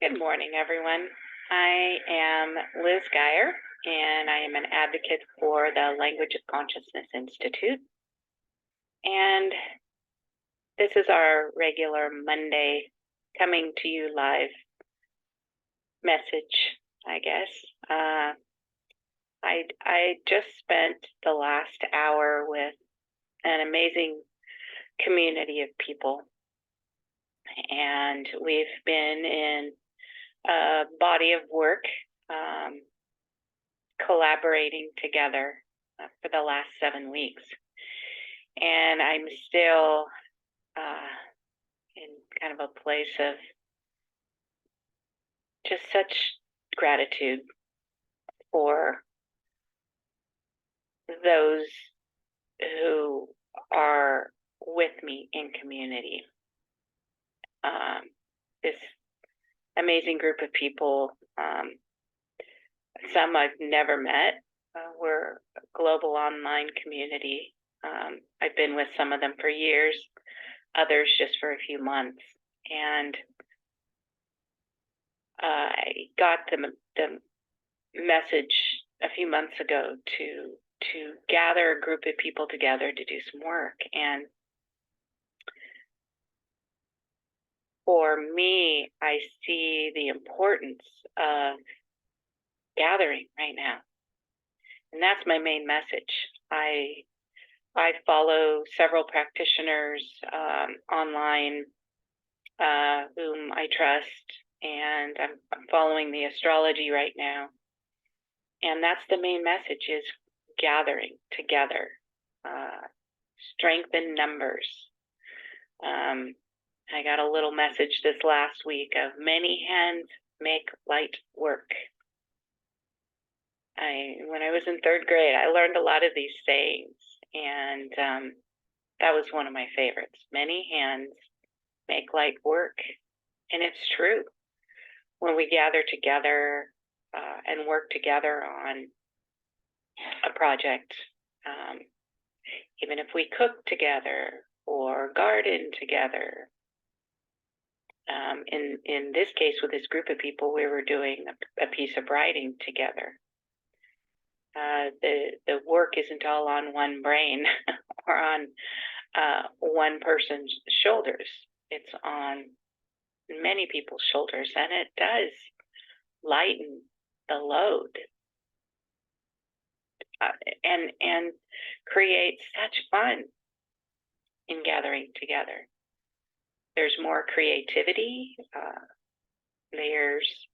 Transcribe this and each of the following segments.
Good morning, everyone. I am Liz Geyer, and I am an advocate for the Language of Consciousness Institute. And this is our regular Monday coming to you live message, I guess. I just spent the last hour with an amazing community of people, and we've been in a body of work collaborating together for the last 7 weeks. And I'm still in kind of a place of just such gratitude for those who are with me in community. This amazing group of people, some I've never met. We're a global online community. I've been with some of them for years, others just for a few months. And I got the message a few months ago to gather a group of people together to do some work. And for me, I see the importance of gathering right now. And that's my main message. I follow several practitioners online whom I trust, and I'm following the astrology right now. And that's the main message, is gathering together, strength in numbers. I got a little message this last week of many hands make light work. When I was in 3rd grade, I learned a lot of these sayings, and that was one of my favorites. Many hands make light work. And it's true. When we gather together and work together on a project, even if we cook together or garden together. In this case, with this group of people, we were doing a piece of writing together. The work isn't all on one brain or on one person's shoulders. It's on many people's shoulders, and it does lighten the load and create such fun in gathering together. There's more creativity. There's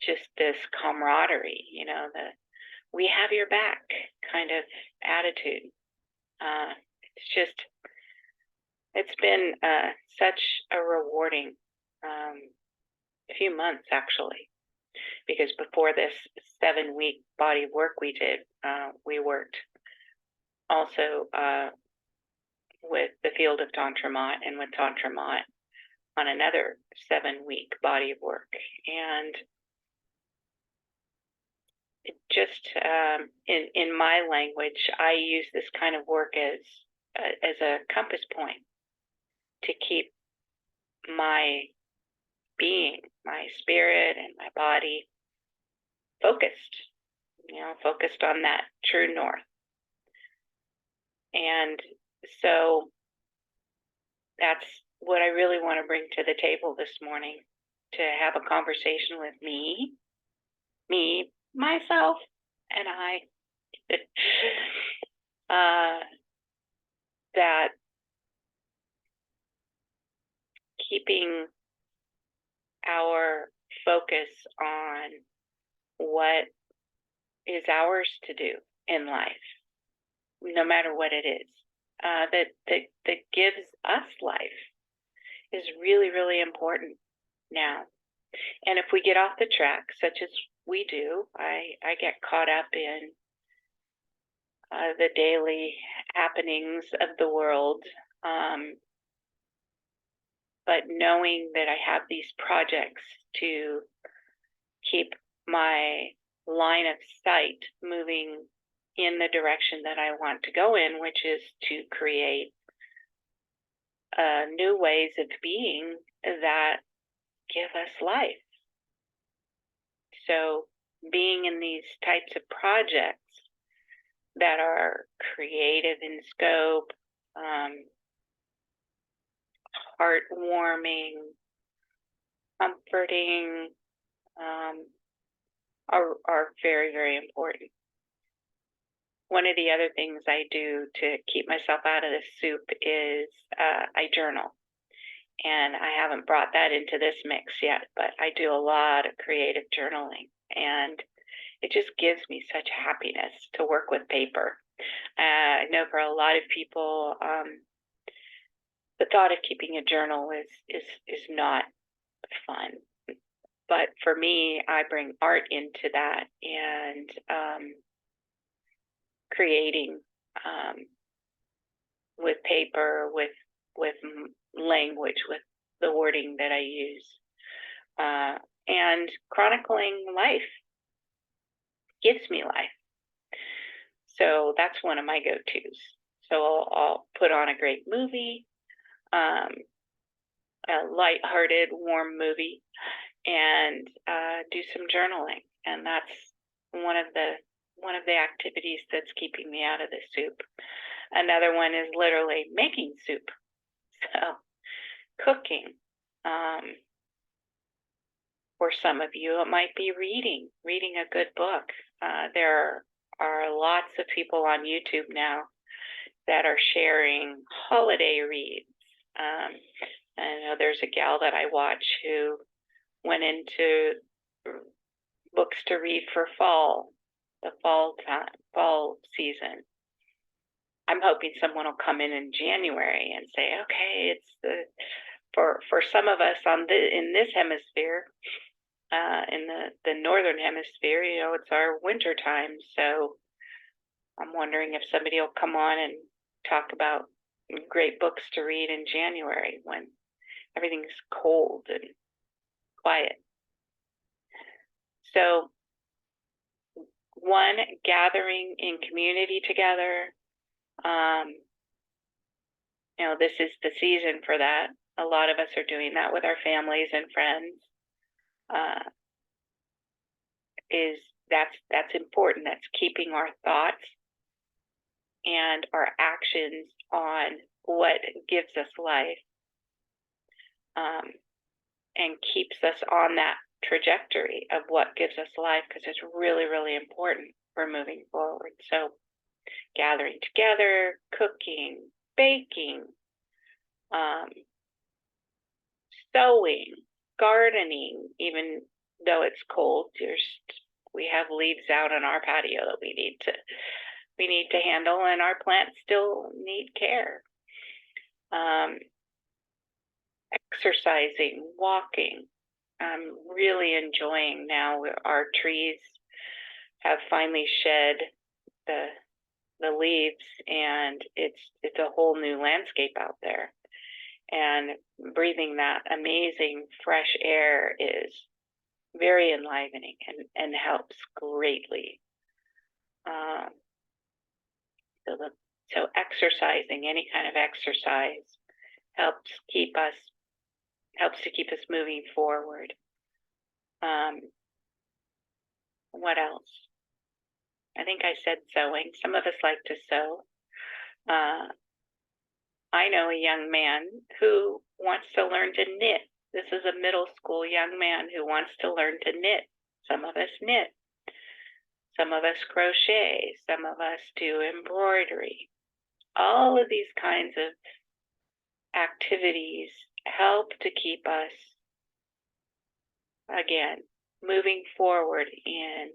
just this camaraderie, we have your back kind of attitude. It's been such a rewarding few months, actually, because before this 7-week body of work we did, we worked also with the field of Tantramat and with Tantramat on another 7-week body of work. And it just, in my language, I use this kind of work as a compass point to keep my being, my spirit, and my body focused, focused on that true north. And so that's what I really want to bring to the table this morning, to have a conversation with me, myself, and I, that keeping our focus on what is ours to do in life, no matter what it is, that gives us life, is really, really important now. And if we get off the track, such as we do, I get caught up in the daily happenings of the world, but knowing that I have these projects to keep my line of sight moving in the direction that I want to go in, which is to create new ways of being that give us life. So being in these types of projects that are creative in scope, heartwarming, comforting, are very, very important. One of the other things I do to keep myself out of the soup is I journal. And I haven't brought that into this mix yet, but I do a lot of creative journaling. And it just gives me such happiness to work with paper. I know for a lot of people, the thought of keeping a journal is not fun. But for me, I bring art into that, and creating with paper, with language, with the wording that I use, and chronicling life gives me life. So that's one of my go-tos. So I'll put on a great movie, a light-hearted, warm movie, and do some journaling. And that's one of the activities that's keeping me out of the soup. Another one is literally making soup. So cooking. For some of you, it might be reading a good book. There are lots of people on YouTube now that are sharing holiday reads. I know there's a gal that I watch who went into books to read for the fall season. I'm hoping someone will come in January and say, okay, it's for some of us in this hemisphere, in the northern hemisphere, it's our winter time. So I'm wondering if somebody will come on and talk about great books to read in January when everything's cold and quiet. So one, gathering in community together. This is the season for that. A lot of us are doing that with our families and friends. That's important. That's keeping our thoughts and our actions on what gives us life, and keeps us on that trajectory of what gives us life, because it's really, really important for moving forward. So gathering together, cooking, baking, sewing, gardening, even though it's cold, we have leaves out on our patio that we need to handle, and our plants still need care. Exercising, walking. I'm really enjoying now. Our trees have finally shed the leaves, and it's a whole new landscape out there. And breathing that amazing fresh air is very enlivening and helps greatly. So exercising, any kind of exercise, helps to keep us moving forward. What else? I think I said sewing. Some of us like to sew. I know a young man who wants to learn to knit. This is a middle school young man who wants to learn to knit. Some of us knit. Some of us crochet. Some of us do embroidery. All of these kinds of activities help to keep us, again, moving forward in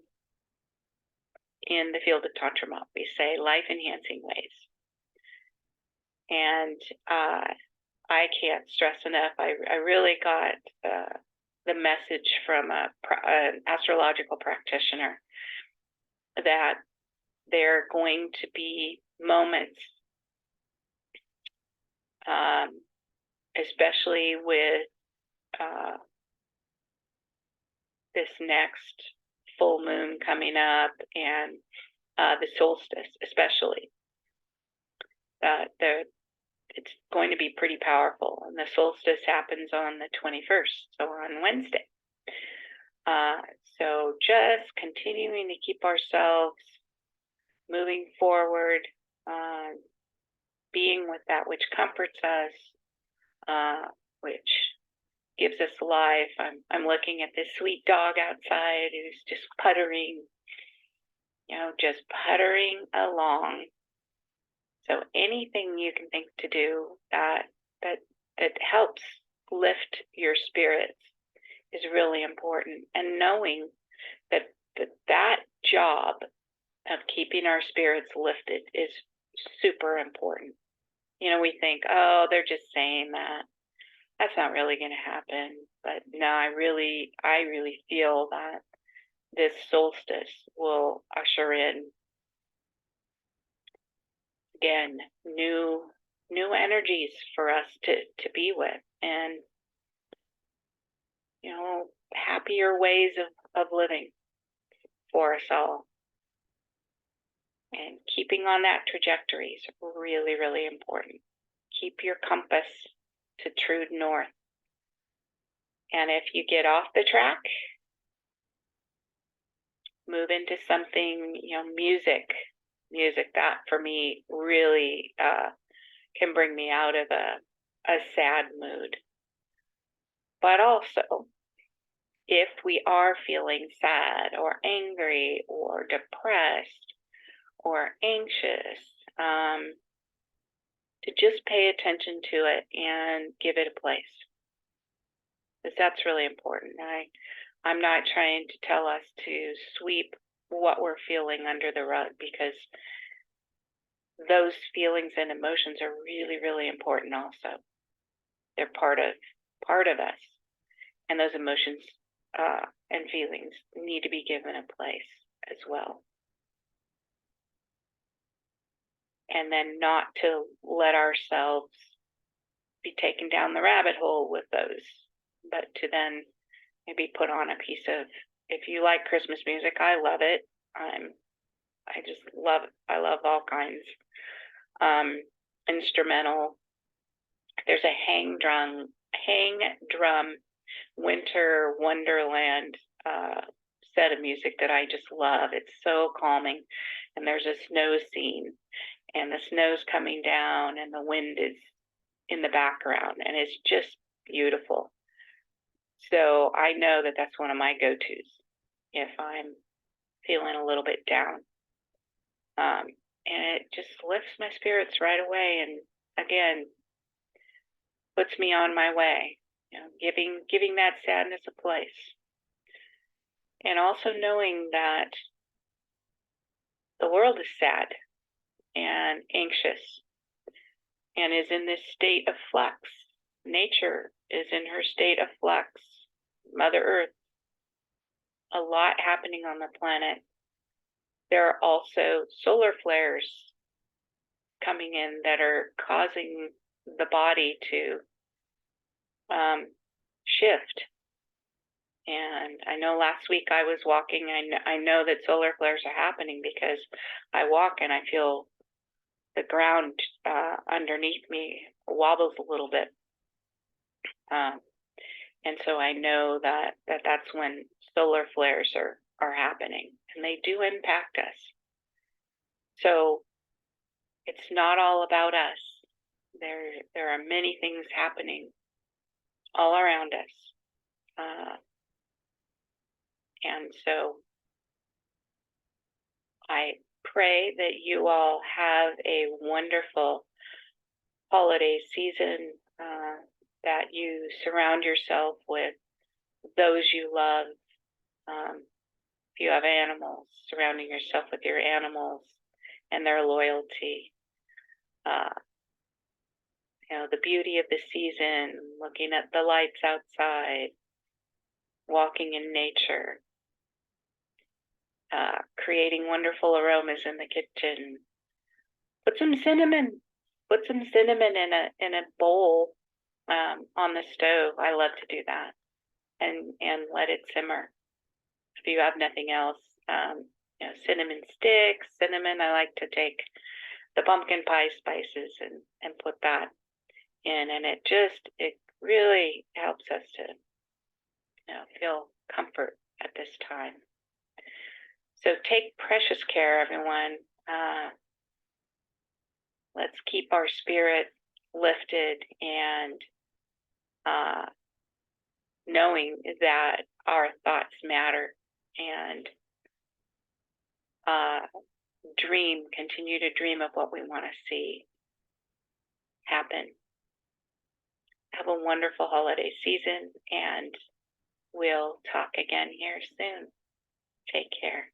the field of Tantramot. We say life-enhancing ways. And I can't stress enough, I really got the message from an astrological practitioner that there are going to be moments, especially with this next full moon coming up, and the solstice especially. it's going to be pretty powerful. And the solstice happens on the 21st, so on Wednesday. So just continuing to keep ourselves moving forward, being with that which comforts us, which gives us life. I'm looking at this sweet dog outside who's just puttering, just puttering along. So anything you can think to do that helps lift your spirits is really important. And knowing that job of keeping our spirits lifted is super important. We think, oh, they're just saying that. That's not really going to happen. But no, I really feel that this solstice will usher in, again, new energies for us to be with, and happier ways of living for us all. And keeping on that trajectory is really, really important. Keep your compass to true north. And if you get off the track, move into something, music. That for me really can bring me out of a sad mood. But also, if we are feeling sad or angry or depressed or anxious, to just pay attention to it and give it a place. Because that's really important. I'm not trying to tell us to sweep what we're feeling under the rug, because those feelings and emotions are really, really important also. They're part of us. And those emotions and feelings need to be given a place as well. And then not to let ourselves be taken down the rabbit hole with those, but to then maybe put on a piece of, if you like Christmas music, I love it. I just love it. I love all kinds. Instrumental. There's a hang drum winter wonderland set of music that I just love. It's so calming. And there's a snow scene, and the snow's coming down, and the wind is in the background, and it's just beautiful. So I know that that's one of my go-tos if I'm feeling a little bit down. And it just lifts my spirits right away, and again, puts me on my way, giving that sadness a place. And also knowing that the world is sad and anxious and is in this state of flux. Nature is in her state of flux. Mother Earth, a lot happening on the planet. There are also solar flares coming in that are causing the body to shift. And I know last week I was walking. I know that solar flares are happening because I walk and I feel the ground underneath me wobbles a little bit. And so I know that that's when solar flares are happening, and they do impact us. So it's not all about us. There are many things happening all around us. And so I pray that you all have a wonderful holiday season, that you surround yourself with those you love. If you have animals, surrounding yourself with your animals and their loyalty. The beauty of the season, looking at the lights outside, walking in nature, creating wonderful aromas in the kitchen. Put some cinnamon in a bowl on the stove. I love to do that, and let it simmer. If you have nothing else, cinnamon sticks, cinnamon. I like to take the pumpkin pie spices and put that in, and it really helps us to, feel comfort at this time. So take precious care, everyone. Let's keep our spirit lifted and knowing that our thoughts matter, and continue to dream of what we want to see happen. Have a wonderful holiday season, and we'll talk again here soon. Take care.